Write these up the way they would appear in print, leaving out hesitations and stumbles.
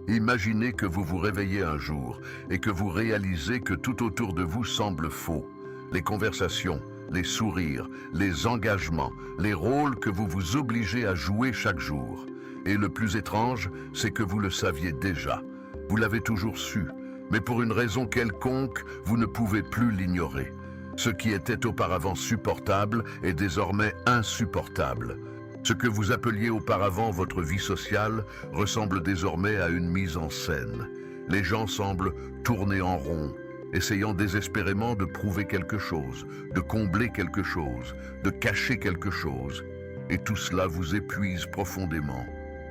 Imaginez que vous vous réveillez un jour et que vous réalisez que tout autour de vous semble faux. Les conversations, les sourires, les engagements, les rôles que vous vous obligez à jouer chaque jour. Et le plus étrange, c'est que vous le saviez déjà. Vous l'avez toujours su, mais pour une raison quelconque, vous ne pouvez plus l'ignorer. Ce qui était auparavant supportable est désormais insupportable. Ce que vous appeliez auparavant votre vie sociale ressemble désormais à une mise en scène. Les gens semblent tourner en rond, essayant désespérément de prouver quelque chose, de combler quelque chose, de cacher quelque chose. Et tout cela vous épuise profondément.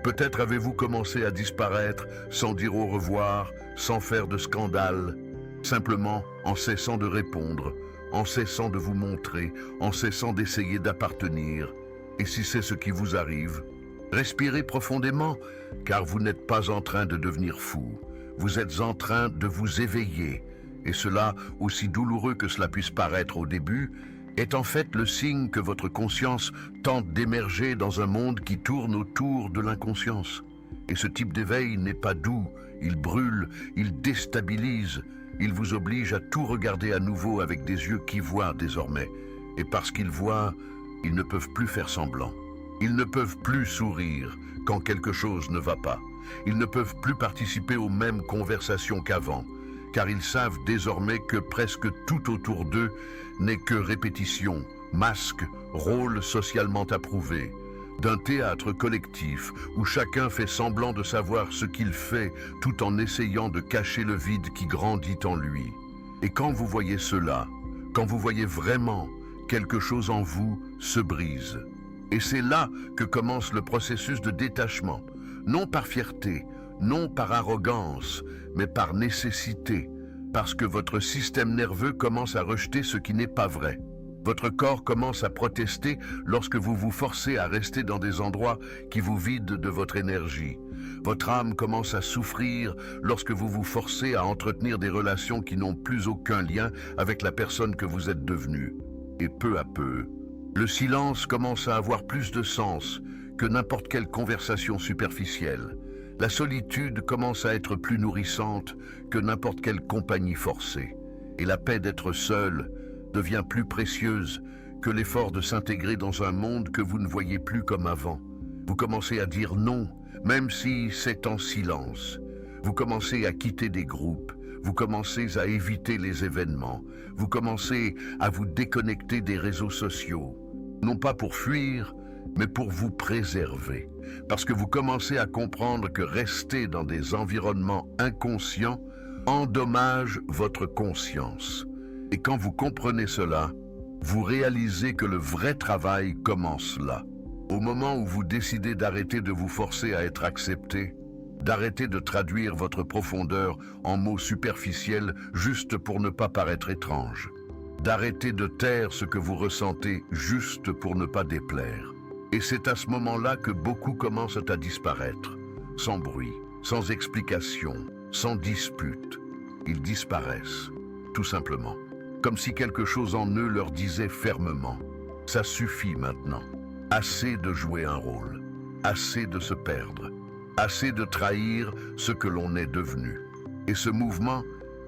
Peut-être avez-vous commencé à disparaître sans dire au revoir, sans faire de scandale, simplement en cessant de répondre, en cessant de vous montrer, en cessant d'essayer d'appartenir. Et si c'est ce qui vous arrive, respirez profondément, car vous n'êtes pas en train de devenir fou. Vous êtes en train de vous éveiller. Et cela, aussi douloureux que cela puisse paraître au début, est en fait le signe que votre conscience tente d'émerger dans un monde qui tourne autour de l'inconscience. Et ce type d'éveil n'est pas doux, il brûle, il déstabilise, il vous oblige à tout regarder à nouveau avec des yeux qui voient désormais. Et parce qu'ils voient, ils ne peuvent plus faire semblant. Ils ne peuvent plus sourire quand quelque chose ne va pas. Ils ne peuvent plus participer aux mêmes conversations qu'avant, car ils savent désormais que presque tout autour d'eux n'est que répétition, masque, rôle socialement approuvé, d'un théâtre collectif où chacun fait semblant de savoir ce qu'il fait tout en essayant de cacher le vide qui grandit en lui. Et quand vous voyez cela, quand vous voyez vraiment, quelque chose en vous se brise. Et c'est là que commence le processus de détachement, non par fierté, non par arrogance, mais par nécessité, parce que votre système nerveux commence à rejeter ce qui n'est pas vrai. Votre corps commence à protester lorsque vous vous forcez à rester dans des endroits qui vous vident de votre énergie. Votre âme commence à souffrir lorsque vous vous forcez à entretenir des relations qui n'ont plus aucun lien avec la personne que vous êtes devenue. Et peu à peu, le silence commence à avoir plus de sens que n'importe quelle conversation superficielle. La solitude commence à être plus nourrissante que n'importe quelle compagnie forcée. Et la paix d'être seul devient plus précieuse que l'effort de s'intégrer dans un monde que vous ne voyez plus comme avant. Vous commencez à dire non, même si c'est en silence. Vous commencez à quitter des groupes. Vous commencez à éviter les événements. Vous commencez à vous déconnecter des réseaux sociaux. Non pas pour fuir, mais pour vous préserver. Parce que vous commencez à comprendre que rester dans des environnements inconscients endommage votre conscience. Et quand vous comprenez cela, vous réalisez que le vrai travail commence là. Au moment où vous décidez d'arrêter de vous forcer à être accepté, d'arrêter de traduire votre profondeur en mots superficiels juste pour ne pas paraître étrange, d'arrêter de taire ce que vous ressentez juste pour ne pas déplaire. Et c'est à ce moment-là que beaucoup commencent à disparaître, sans bruit, sans explication, sans dispute. Ils disparaissent, tout simplement, comme si quelque chose en eux leur disait fermement « Ça suffit maintenant, assez de jouer un rôle, assez de se perdre, assez de trahir ce que l'on est devenu. » Et ce mouvement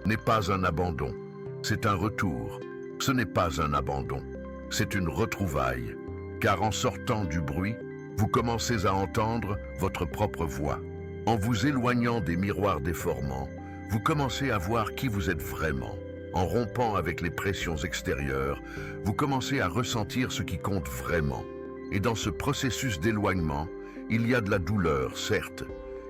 n'est pas un abandon, c'est un retour. Ce n'est pas un abandon, c'est une retrouvaille. Car en sortant du bruit, vous commencez à entendre votre propre voix. En vous éloignant des miroirs déformants, vous commencez à voir qui vous êtes vraiment. En rompant avec les pressions extérieures, vous commencez à ressentir ce qui compte vraiment. Et dans ce processus d'éloignement, il y a de la douleur, certes.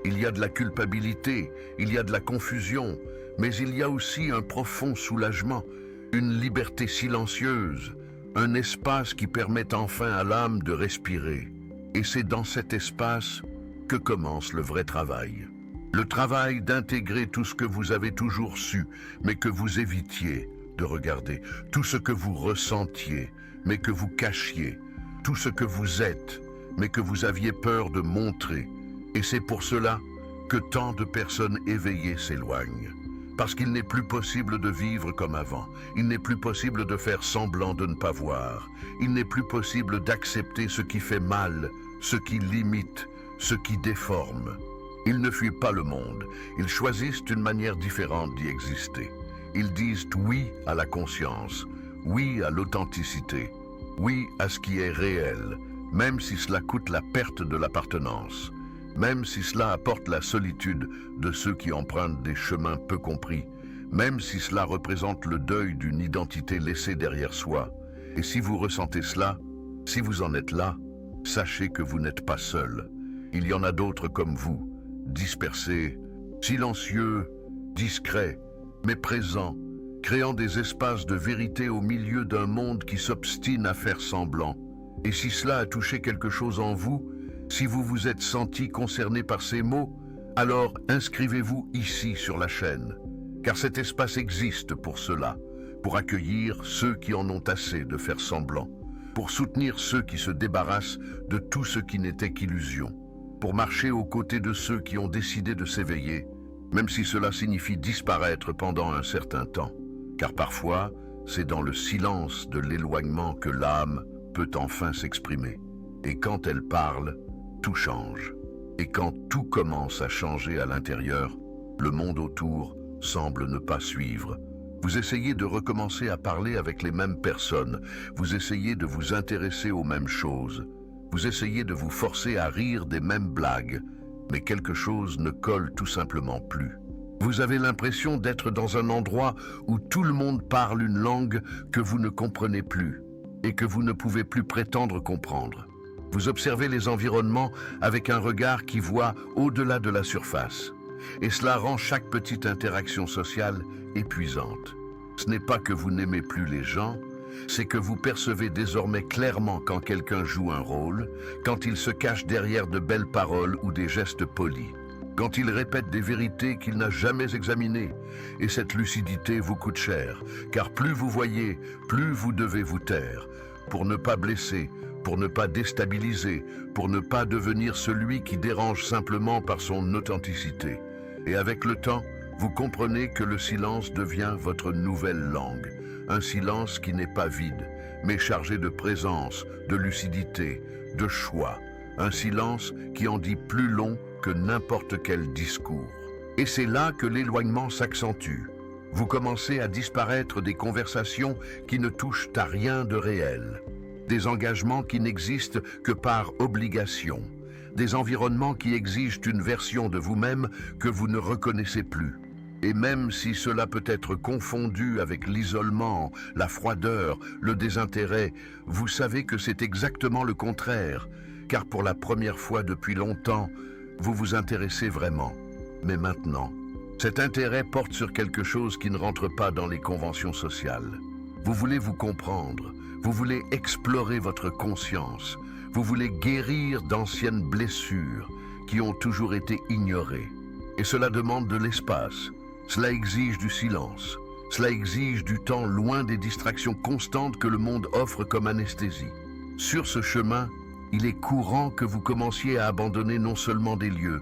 Il y a de la culpabilité, il y a de la confusion, mais il y a aussi un profond soulagement, une liberté silencieuse, un espace qui permet enfin à l'âme de respirer. Et c'est dans cet espace que commence le vrai travail. Le travail d'intégrer tout ce que vous avez toujours su, mais que vous évitiez de regarder. Tout ce que vous ressentiez, mais que vous cachiez. Tout ce que vous êtes, mais que vous aviez peur de montrer. Et c'est pour cela que tant de personnes éveillées s'éloignent. Parce qu'il n'est plus possible de vivre comme avant. Il n'est plus possible de faire semblant de ne pas voir. Il n'est plus possible d'accepter ce qui fait mal, ce qui limite, ce qui déforme. Ils ne fuient pas le monde, ils choisissent une manière différente d'y exister. Ils disent oui à la conscience, oui à l'authenticité, oui à ce qui est réel, même si cela coûte la perte de l'appartenance, même si cela apporte la solitude de ceux qui empruntent des chemins peu compris, même si cela représente le deuil d'une identité laissée derrière soi. Et si vous ressentez cela, si vous en êtes là, sachez que vous n'êtes pas seul. Il y en a d'autres comme vous, dispersés, silencieux, discrets, mais présents, créant des espaces de vérité au milieu d'un monde qui s'obstine à faire semblant. Et si cela a touché quelque chose en vous, si vous vous êtes senti concerné par ces mots, alors inscrivez-vous ici sur la chaîne, car cet espace existe pour cela, pour accueillir ceux qui en ont assez de faire semblant, pour soutenir ceux qui se débarrassent de tout ce qui n'était qu'illusion, pour marcher aux côtés de ceux qui ont décidé de s'éveiller, même si cela signifie disparaître pendant un certain temps, car parfois, c'est dans le silence de l'éloignement que l'âme peut enfin s'exprimer. Et quand elle parle, tout change. Et quand tout commence à changer à l'intérieur, le monde autour semble ne pas suivre. Vous essayez de recommencer à parler avec les mêmes personnes, vous essayez de vous intéresser aux mêmes choses, vous essayez de vous forcer à rire des mêmes blagues, mais quelque chose ne colle tout simplement plus. Vous avez l'impression d'être dans un endroit où tout le monde parle une langue que vous ne comprenez plus et que vous ne pouvez plus prétendre comprendre. Vous observez les environnements avec un regard qui voit au-delà de la surface. Et cela rend chaque petite interaction sociale épuisante. Ce n'est pas que vous n'aimez plus les gens, c'est que vous percevez désormais clairement quand quelqu'un joue un rôle, quand il se cache derrière de belles paroles ou des gestes polis, quand il répète des vérités qu'il n'a jamais examinées. Et cette lucidité vous coûte cher, car plus vous voyez, plus vous devez vous taire, pour ne pas blesser, pour ne pas déstabiliser, pour ne pas devenir celui qui dérange simplement par son authenticité. Et avec le temps, vous comprenez que le silence devient votre nouvelle langue, un silence qui n'est pas vide, mais chargé de présence, de lucidité, de choix, un silence qui en dit plus long que n'importe quel discours. Et c'est là que l'éloignement s'accentue. Vous commencez à disparaître des conversations qui ne touchent à rien de réel, des engagements qui n'existent que par obligation, des environnements qui exigent une version de vous-même que vous ne reconnaissez plus. Et même si cela peut être confondu avec l'isolement, la froideur, le désintérêt, vous savez que c'est exactement le contraire, car pour la première fois depuis longtemps, vous vous intéressez vraiment. Mais maintenant, cet intérêt porte sur quelque chose qui ne rentre pas dans les conventions sociales. Vous voulez vous comprendre, vous voulez explorer votre conscience, vous voulez guérir d'anciennes blessures qui ont toujours été ignorées. Et cela demande de l'espace, cela exige du silence, cela exige du temps loin des distractions constantes que le monde offre comme anesthésie. Sur ce chemin, il est courant que vous commenciez à abandonner non seulement des lieux,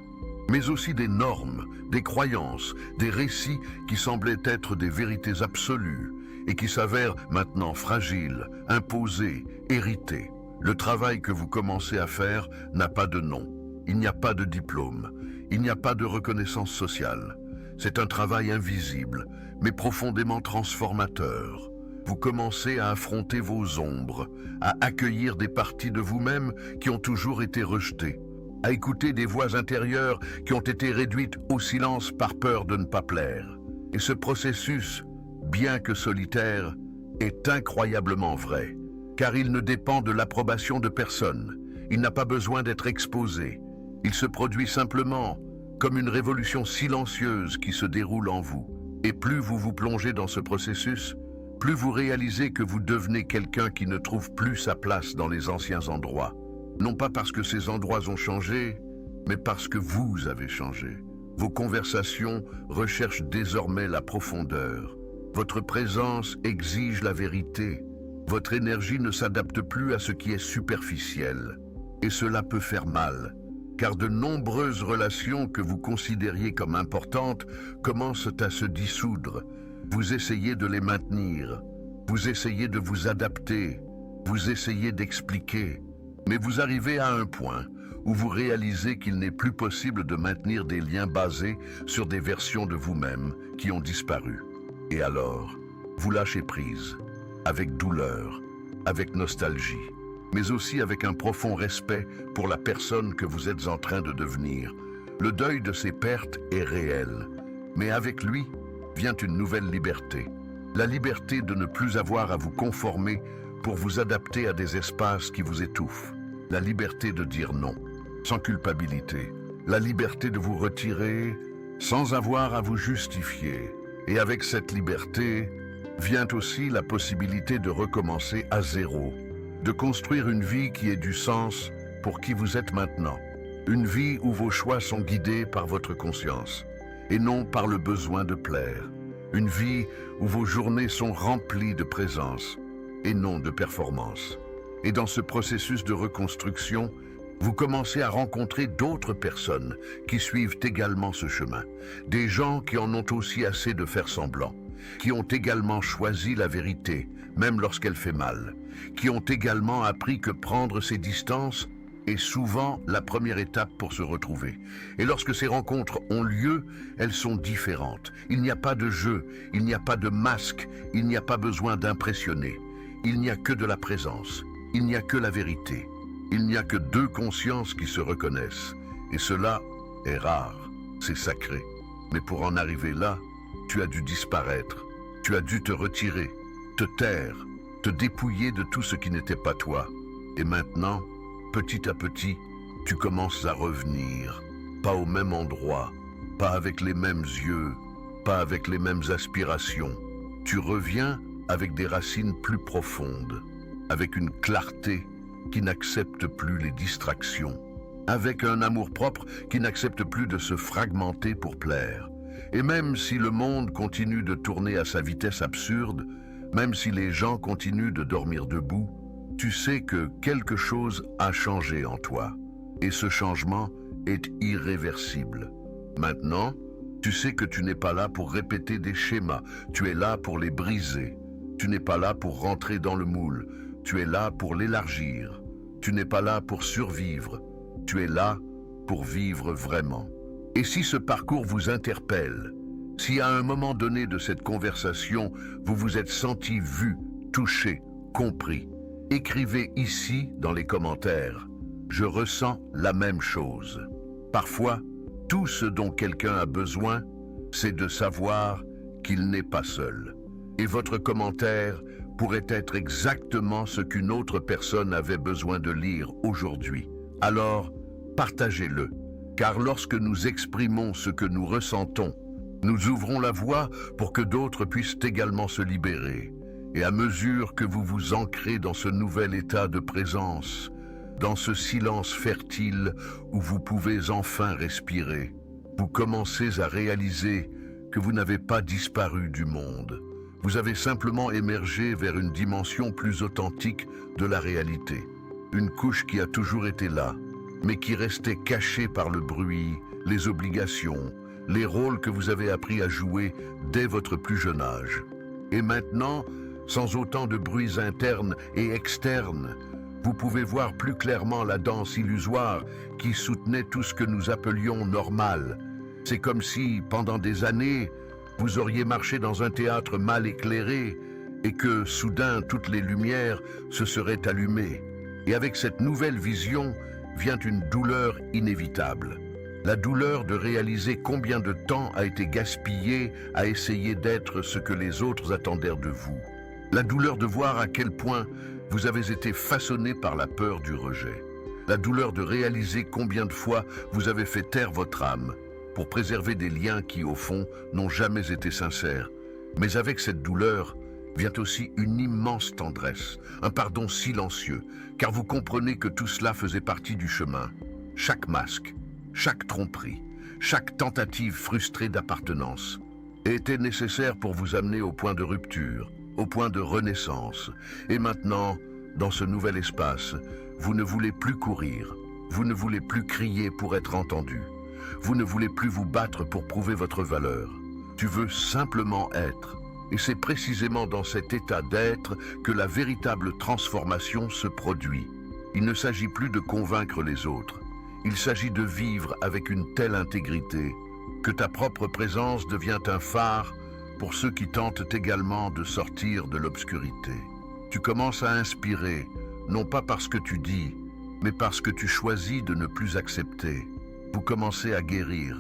mais aussi des normes, des croyances, des récits qui semblaient être des vérités absolues et qui s'avèrent maintenant fragiles, imposés, hérités. Le travail que vous commencez à faire n'a pas de nom, il n'y a pas de diplôme, il n'y a pas de reconnaissance sociale. C'est un travail invisible, mais profondément transformateur. Vous commencez à affronter vos ombres, à accueillir des parties de vous-même qui ont toujours été rejetées, à écouter des voix intérieures qui ont été réduites au silence par peur de ne pas plaire. Et ce processus, bien que solitaire, est incroyablement vrai, car il ne dépend de l'approbation de personne. Il n'a pas besoin d'être exposé. Il se produit simplement comme une révolution silencieuse qui se déroule en vous. Et plus vous vous plongez dans ce processus, plus vous réalisez que vous devenez quelqu'un qui ne trouve plus sa place dans les anciens endroits. Non pas parce que ces endroits ont changé, mais parce que vous avez changé. Vos conversations recherchent désormais la profondeur. Votre présence exige la vérité. Votre énergie ne s'adapte plus à ce qui est superficiel. Et cela peut faire mal, car de nombreuses relations que vous considériez comme importantes commencent à se dissoudre. Vous essayez de les maintenir, vous essayez de vous adapter, vous essayez d'expliquer, mais vous arrivez à un point où vous réalisez qu'il n'est plus possible de maintenir des liens basés sur des versions de vous-même qui ont disparu. Et alors, vous lâchez prise, avec douleur, avec nostalgie, mais aussi avec un profond respect pour la personne que vous êtes en train de devenir. Le deuil de ces pertes est réel, mais avec lui vient une nouvelle liberté. La liberté de ne plus avoir à vous conformer pour vous adapter à des espaces qui vous étouffent. La liberté de dire non, sans culpabilité. La liberté de vous retirer sans avoir à vous justifier. Et avec cette liberté vient aussi la possibilité de recommencer à zéro, de construire une vie qui ait du sens pour qui vous êtes maintenant. Une vie où vos choix sont guidés par votre conscience et non par le besoin de plaire. Une vie où vos journées sont remplies de présence et non de performance. Et dans ce processus de reconstruction, vous commencez à rencontrer d'autres personnes qui suivent également ce chemin. Des gens qui en ont aussi assez de faire semblant, qui ont également choisi la vérité, même lorsqu'elle fait mal, qui ont également appris que prendre ses distances est souvent la première étape pour se retrouver. Et lorsque ces rencontres ont lieu, elles sont différentes. Il n'y a pas de jeu, il n'y a pas de masque, il n'y a pas besoin d'impressionner. Il n'y a que de la présence, il n'y a que la vérité. Il n'y a que deux consciences qui se reconnaissent. Et cela est rare, c'est sacré. Mais pour en arriver là, tu as dû disparaître, tu as dû te retirer, te taire, te dépouiller de tout ce qui n'était pas toi. Et maintenant, petit à petit, tu commences à revenir, pas au même endroit, pas avec les mêmes yeux, pas avec les mêmes aspirations. Tu reviens avec des racines plus profondes, avec une clarté qui n'accepte plus les distractions, avec un amour-propre qui n'accepte plus de se fragmenter pour plaire. Et même si le monde continue de tourner à sa vitesse absurde, même si les gens continuent de dormir debout, tu sais que quelque chose a changé en toi. Et ce changement est irréversible. Maintenant, tu sais que tu n'es pas là pour répéter des schémas, tu es là pour les briser. Tu n'es pas là pour rentrer dans le moule, tu es là pour l'élargir. Tu n'es pas là pour survivre, tu es là pour vivre vraiment. Et si ce parcours vous interpelle, si à un moment donné de cette conversation, vous vous êtes senti vu, touché, compris, écrivez ici dans les commentaires. Je ressens la même chose. Parfois, tout ce dont quelqu'un a besoin, c'est de savoir qu'il n'est pas seul. Et votre commentaire pourrait être exactement ce qu'une autre personne avait besoin de lire aujourd'hui. Alors, partagez-le, car lorsque nous exprimons ce que nous ressentons, nous ouvrons la voie pour que d'autres puissent également se libérer. Et à mesure que vous vous ancrez dans ce nouvel état de présence, dans ce silence fertile où vous pouvez enfin respirer, vous commencez à réaliser que vous n'avez pas disparu du monde. Vous avez simplement émergé vers une dimension plus authentique de la réalité. Une couche qui a toujours été là, mais qui restait cachée par le bruit, les obligations, les rôles que vous avez appris à jouer dès votre plus jeune âge. Et maintenant, sans autant de bruits internes et externes, vous pouvez voir plus clairement la danse illusoire qui soutenait tout ce que nous appelions normal. C'est comme si, pendant des années, vous auriez marché dans un théâtre mal éclairé et que, soudain, toutes les lumières se seraient allumées. Et avec cette nouvelle vision vient une douleur inévitable. La douleur de réaliser combien de temps a été gaspillé à essayer d'être ce que les autres attendèrent de vous. La douleur de voir à quel point vous avez été façonné par la peur du rejet. La douleur de réaliser combien de fois vous avez fait taire votre âme pour préserver des liens qui, au fond, n'ont jamais été sincères. Mais avec cette douleur vient aussi une immense tendresse, un pardon silencieux, car vous comprenez que tout cela faisait partie du chemin. Chaque masque, chaque tromperie, chaque tentative frustrée d'appartenance était nécessaire pour vous amener au point de rupture, au point de renaissance. Et maintenant, dans ce nouvel espace, vous ne voulez plus courir, vous ne voulez plus crier pour être entendu. Vous ne voulez plus vous battre pour prouver votre valeur. Tu veux simplement être. Et c'est précisément dans cet état d'être que la véritable transformation se produit. Il ne s'agit plus de convaincre les autres. Il s'agit de vivre avec une telle intégrité que ta propre présence devient un phare pour ceux qui tentent également de sortir de l'obscurité. Tu commences à inspirer, non pas parce que tu dis, mais parce que tu choisis de ne plus accepter. Vous commencez à guérir,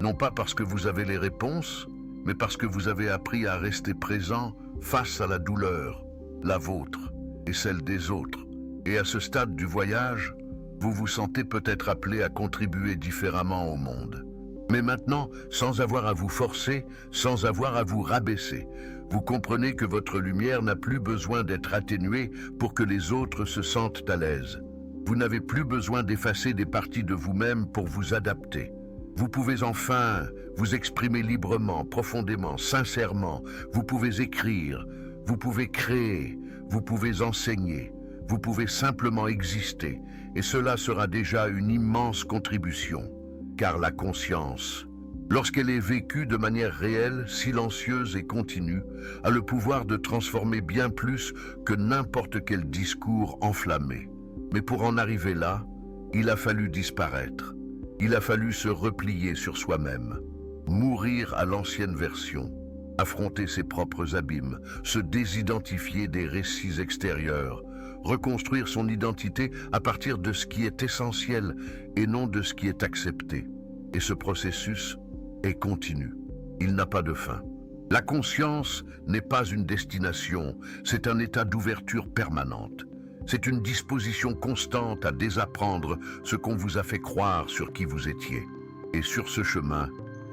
non pas parce que vous avez les réponses, mais parce que vous avez appris à rester présent face à la douleur, la vôtre et celle des autres. Et à ce stade du voyage, vous vous sentez peut-être appelé à contribuer différemment au monde. Mais maintenant, sans avoir à vous forcer, sans avoir à vous rabaisser, vous comprenez que votre lumière n'a plus besoin d'être atténuée pour que les autres se sentent à l'aise. Vous n'avez plus besoin d'effacer des parties de vous-même pour vous adapter. Vous pouvez enfin vous exprimer librement, profondément, sincèrement. Vous pouvez écrire, vous pouvez créer, vous pouvez enseigner, vous pouvez simplement exister. Et cela sera déjà une immense contribution. Car la conscience, lorsqu'elle est vécue de manière réelle, silencieuse et continue, a le pouvoir de transformer bien plus que n'importe quel discours enflammé. Mais pour en arriver là, il a fallu disparaître. Il a fallu se replier sur soi-même, mourir à l'ancienne version, affronter ses propres abîmes, se désidentifier des récits extérieurs, reconstruire son identité à partir de ce qui est essentiel et non de ce qui est accepté. Et ce processus est continu. Il n'a pas de fin. La conscience n'est pas une destination, c'est un état d'ouverture permanente. C'est une disposition constante à désapprendre ce qu'on vous a fait croire sur qui vous étiez. Et sur ce chemin,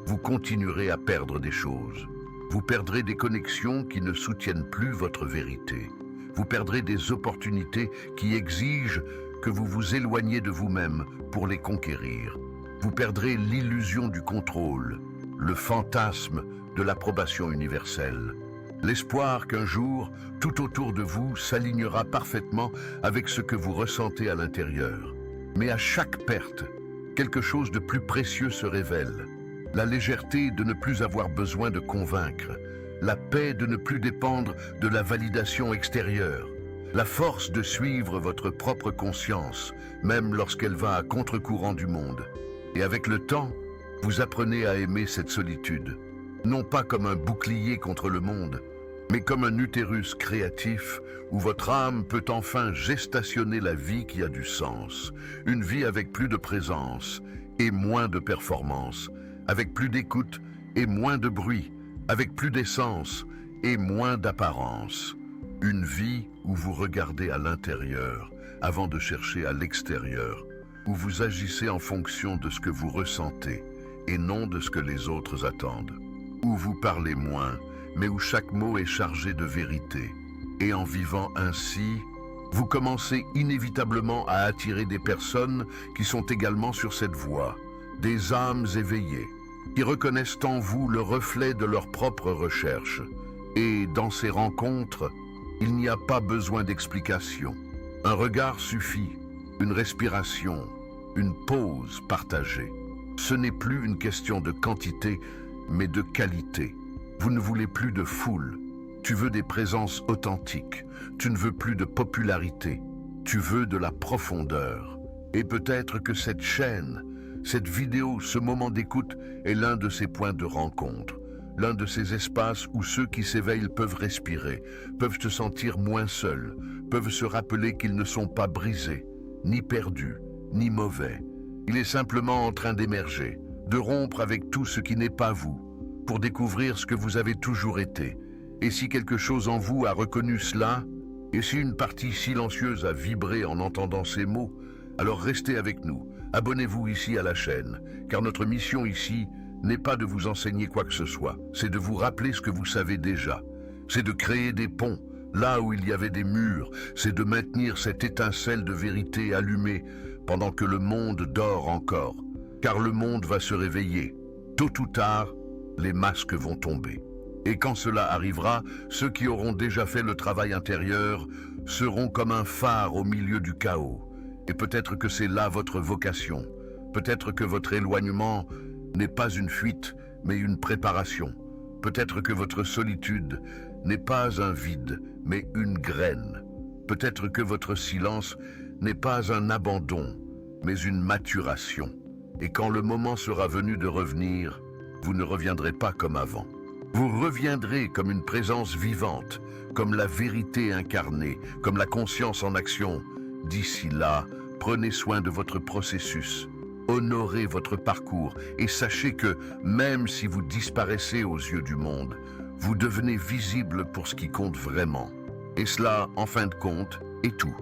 vous continuerez à perdre des choses. Vous perdrez des connexions qui ne soutiennent plus votre vérité. Vous perdrez des opportunités qui exigent que vous vous éloigniez de vous-même pour les conquérir. Vous perdrez l'illusion du contrôle, le fantasme de l'approbation universelle. L'espoir qu'un jour, tout autour de vous s'alignera parfaitement avec ce que vous ressentez à l'intérieur. Mais à chaque perte, quelque chose de plus précieux se révèle. La légèreté de ne plus avoir besoin de convaincre, la paix de ne plus dépendre de la validation extérieure, la force de suivre votre propre conscience, même lorsqu'elle va à contre-courant du monde. Et avec le temps, vous apprenez à aimer cette solitude, non pas comme un bouclier contre le monde, mais comme un utérus créatif où votre âme peut enfin gestationner la vie qui a du sens, une vie avec plus de présence et moins de performance, avec plus d'écoute et moins de bruit, avec plus d'essence et moins d'apparence. Une vie où vous regardez à l'intérieur avant de chercher à l'extérieur, où vous agissez en fonction de ce que vous ressentez et non de ce que les autres attendent, où vous parlez moins, mais où chaque mot est chargé de vérité. Et en vivant ainsi, vous commencez inévitablement à attirer des personnes qui sont également sur cette voie, des âmes éveillées, qui reconnaissent en vous le reflet de leur propre recherche. Et dans ces rencontres, il n'y a pas besoin d'explication. Un regard suffit, une respiration, une pause partagée. Ce n'est plus une question de quantité, mais de qualité. Vous ne voulez plus de foule. Tu veux des présences authentiques. Tu ne veux plus de popularité. Tu veux de la profondeur. Et peut-être que cette chaîne, cette vidéo, ce moment d'écoute est l'un de ces points de rencontre, l'un de ces espaces où ceux qui s'éveillent peuvent respirer, peuvent se sentir moins seuls, peuvent se rappeler qu'ils ne sont pas brisés, ni perdus, ni mauvais. Il est simplement en train d'émerger, de rompre avec tout ce qui n'est pas vous, pour découvrir ce que vous avez toujours été. Et si quelque chose en vous a reconnu cela, et si une partie silencieuse a vibré en entendant ces mots, alors restez avec nous. Abonnez-vous ici à la chaîne, car notre mission ici n'est pas de vous enseigner quoi que ce soit, c'est de vous rappeler ce que vous savez déjà. C'est de créer des ponts, là où il y avait des murs, c'est de maintenir cette étincelle de vérité allumée pendant que le monde dort encore, car le monde va se réveiller. Tôt ou tard, les masques vont tomber. Et quand cela arrivera, ceux qui auront déjà fait le travail intérieur seront comme un phare au milieu du chaos. Et peut-être que c'est là votre vocation. Peut-être que votre éloignement n'est pas une fuite, mais une préparation. Peut-être que votre solitude n'est pas un vide, mais une graine. Peut-être que votre silence n'est pas un abandon, mais une maturation. Et quand le moment sera venu de revenir, vous ne reviendrez pas comme avant. Vous reviendrez comme une présence vivante, comme la vérité incarnée, comme la conscience en action. D'ici là, prenez soin de votre processus, honorez votre parcours et sachez que, même si vous disparaissez aux yeux du monde, vous devenez visible pour ce qui compte vraiment. Et cela, en fin de compte, est tout.